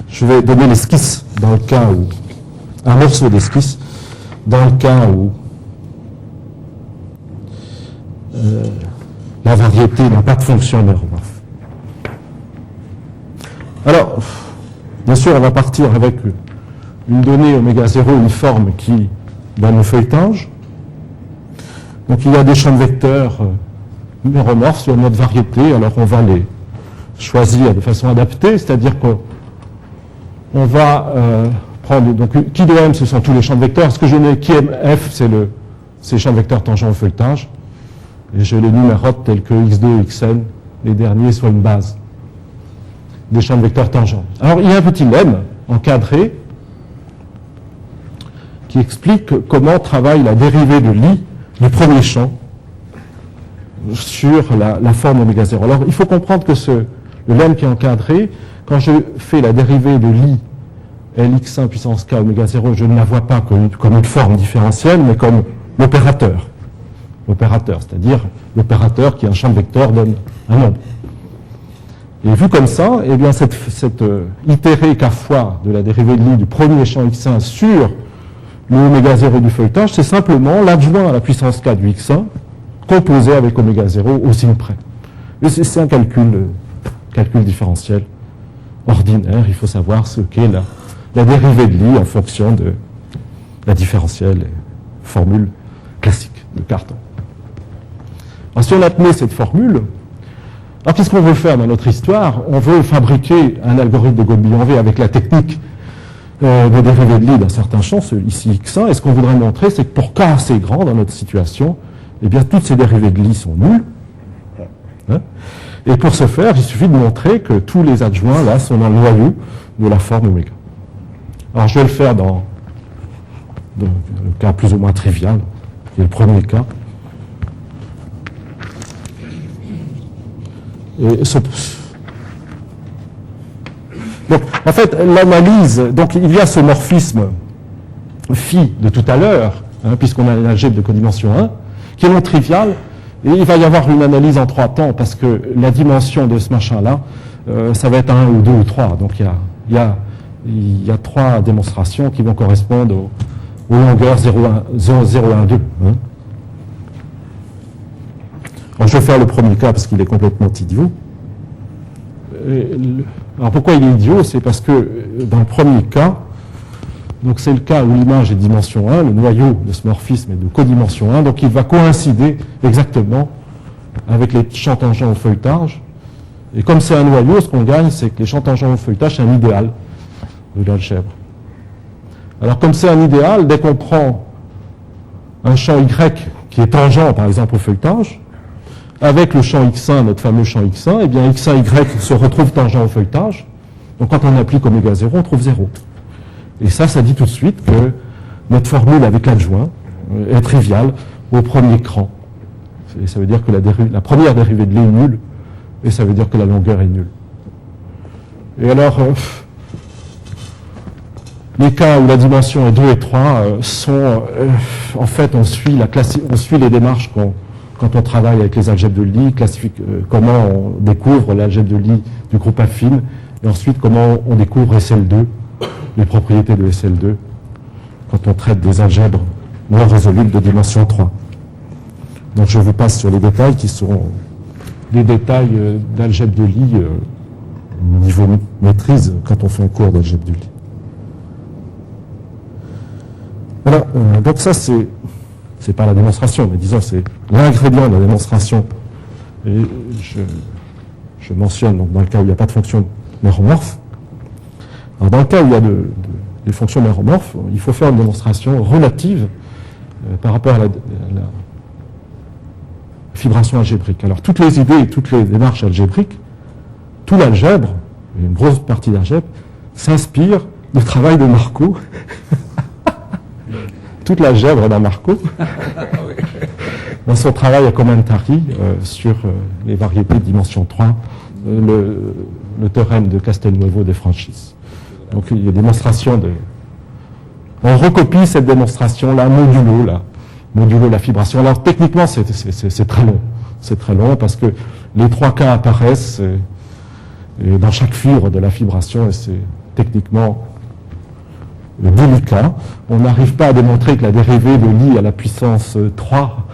Je vais donner l'esquisse dans le cas où, un morceau d'esquisse, dans le cas où la variété n'a pas de fonction homomorphe. Alors, bien sûr, on va partir avec une donnée oméga 0 uniforme qui donne le feuilletage. Donc il y a des champs de vecteurs homomorphes sur notre variété, alors on va les choisir de façon adaptée, c'est-à-dire qu'on va prendre, donc qui de M, ce sont tous les champs de vecteurs. Ce que je n'ai, qui M, F, c'est les champs de vecteurs tangents au feuilletage, et je les numérote tels que X2 et Xn, les derniers soient une base des champs de vecteurs tangents. Alors il y a un petit lemme encadré qui explique comment travaille la dérivée de Lie du premier champ sur la forme oméga 0. Alors il faut comprendre que le lemme qui est encadré, quand je fais la dérivée de Lie Lx1 puissance k oméga 0, je ne la vois pas comme une forme différentielle, mais comme l'opérateur. L'opérateur, c'est-à-dire l'opérateur qui, un champ de vecteurs, donne un nombre. Et vu comme ça, eh bien cette itérée k fois de la dérivée de Lie du premier champ x1 sur le oméga 0 du feuilletage, c'est simplement l'adjoint à la puissance k du x1 composé avec oméga 0 au signe près. Et c'est un calcul différentiel ordinaire. Il faut savoir ce qu'est la dérivée de Lie en fonction de la différentielle et formule classique de Cartan. Alors si on admet cette formule, Alors qu'est-ce qu'on veut faire dans notre histoire? On veut fabriquer un algorithme de Godbillon-V avec la technique de dérivée de Lie d'un certain champ, ici x1, et ce qu'on voudrait montrer, c'est que pour k assez grand dans notre situation, eh bien toutes ces dérivées de Lie sont nulles. Hein, et pour ce faire, il suffit de montrer que tous les adjoints là sont dans le noyau de la forme oméga. Alors je vais le faire dans le cas plus ou moins trivial, qui est le premier cas. Et donc, en fait, l'analyse, donc il y a ce morphisme phi de tout à l'heure, hein, puisqu'on a une algèbre de codimension 1, qui est non triviale, et il va y avoir une analyse en 3 temps, parce que la dimension de ce machin-là, ça va être 1 ou 2 ou 3. Donc il y a 3 démonstrations qui vont correspondre aux longueurs 0, 1, 2. Hein. Alors, je vais faire le premier cas parce qu'il est complètement idiot. Alors pourquoi il est idiot? C'est parce que dans le premier cas, donc c'est le cas où l'image est dimension 1, le noyau de ce morphisme est de codimension 1, donc il va coïncider exactement avec les champs tangents au feuilletage. Et comme c'est un noyau, ce qu'on gagne, c'est que les champs tangents au feuilletage, c'est un idéal de l'algèbre. Alors comme c'est un idéal, dès qu'on prend un champ Y qui est tangent par exemple au feuilletage, avec le champ x1, notre fameux champ x1, eh bien x1, y se retrouve tangent au feuilletage. Donc quand on applique oméga 0, on trouve 0. Et ça dit tout de suite que notre formule avec l'adjoint est triviale au premier cran. Et ça veut dire que la première dérivée de Lie est nulle, et ça veut dire que la longueur est nulle. Et alors, les cas où la dimension est 2 et 3 sont, en fait, on suit les démarches quand on travaille avec les algèbres de Lie, comment on découvre l'algèbre de Lie du groupe affine, et ensuite comment on découvre SL2, les propriétés de SL2, quand on traite des algèbres non résolubles de dimension 3. Donc je vous passe sur les détails qui sont des détails d'algèbre de Lie niveau maîtrise quand on fait un cours d'algèbre de Lie. Voilà, donc ça c'est pas la démonstration, mais disons c'est l'ingrédient de la démonstration. Et je mentionne donc dans le cas où il n'y a pas de fonction méromorphe. Alors dans le cas où il y a des fonctions méromorphes, il faut faire une démonstration relative par rapport à la fibration algébrique. Alors toutes les idées et toutes les démarches algébriques, tout l'algèbre, et une grosse partie d'algèbre, s'inspire du travail de Marco. Toute l'algèbre d'un Marco. Dans son travail à Commentary sur les variétés de dimension 3, le théorème de Castelnuovo de Francis. Donc il y a des démonstrations on recopie cette démonstration-là, modulo la fibration. Alors techniquement, c'est très long. C'est très long parce que les 3 cas apparaissent et dans chaque fibre de la fibration, et c'est techniquement délicat. On n'arrive pas à démontrer que la dérivée de Lie à la puissance 3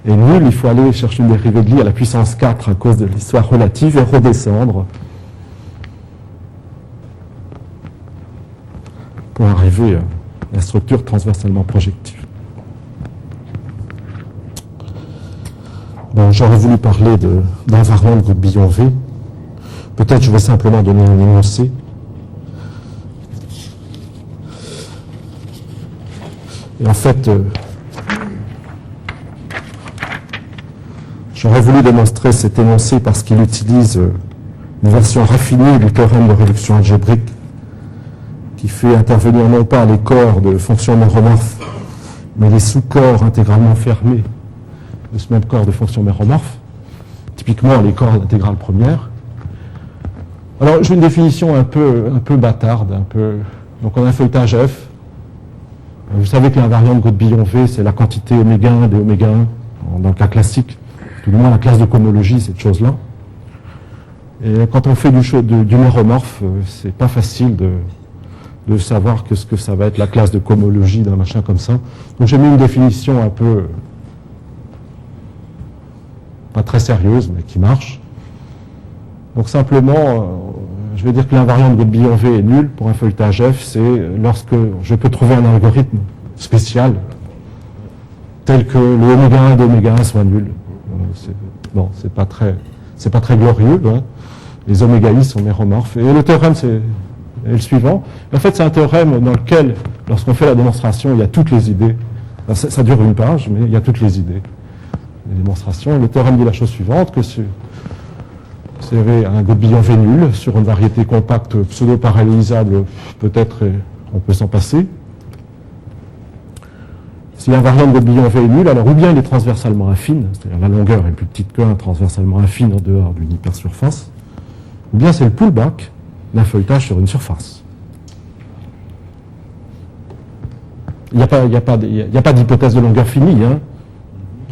est nulle. Il faut aller chercher une dérivée de Lie à la puissance 4 à cause de l'histoire relative et redescendre pour arriver à la structure transversalement projective. Bon, j'aurais voulu parler d'invariant de Godbillon-V. Peut-être je vais simplement donner un énoncé. Et en fait, j'aurais voulu démontrer cet énoncé parce qu'il utilise une version raffinée du théorème de réduction algébrique qui fait intervenir non pas les corps de fonctions méromorphes, mais les sous-corps intégralement fermés de ce même corps de fonctions méromorphes, typiquement les corps d'intégrale première. Alors, j'ai une définition un peu bâtarde, donc on a un feuilletage F. Vous savez que l'invariant de Godbillon-V, c'est la quantité oméga 1 des oméga 1, dans le cas classique, tout du moins la classe de cohomologie, cette chose-là. Et quand on fait du méromorphe, c'est pas facile de savoir ce que ça va être la classe de cohomologie d'un machin comme ça. Donc j'ai mis une définition un peu pas très sérieuse, mais qui marche. Donc simplement, je vais dire que l'invariant de Godbillon-V est nul pour un feuilletage F, c'est lorsque je peux trouver un algorithme spécial tel que le oméga 1 d'oméga 1 soit nul. Bon, c'est pas très c'est pas très glorieux, hein. Les oméga i sont méromorphes. Et le théorème, c'est le suivant. En fait, c'est un théorème dans lequel, lorsqu'on fait la démonstration, il y a toutes les idées. Alors, ça dure une page, mais il y a toutes les idées. Les démonstrations. Le théorème dit la chose suivante, que si vous avez un godebillon vénule sur une variété compacte pseudo-parallélisable, peut-être on peut s'en passer. S'il y a un variant de godebillon vénule, alors ou bien il est transversalement affine, c'est-à-dire la longueur est plus petite qu'un, transversalement affine en dehors d'une hypersurface, ou bien c'est le pullback d'un feuilletage sur une surface. Il n'y a pas d'hypothèse de longueur finie. Hein.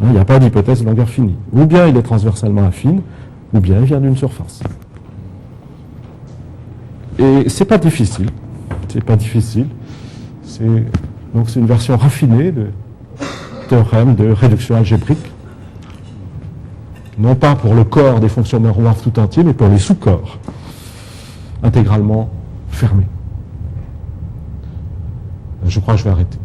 Il n'y a pas d'hypothèse de longueur finie. Ou bien il est transversalement affine, ou bien il vient d'une surface. Et c'est pas difficile. C'est pas difficile. Donc c'est une version raffinée de théorème de réduction algébrique. Non pas pour le corps des fonctions méromorphes tout entier, mais pour les sous-corps intégralement fermés. Je crois que je vais arrêter.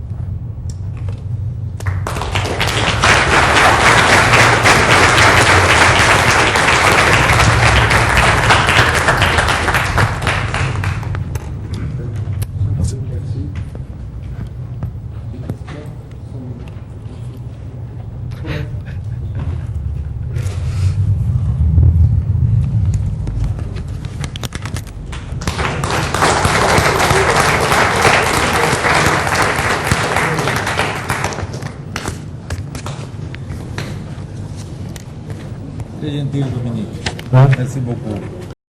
Très gentil, Dominique. Hein? Merci beaucoup.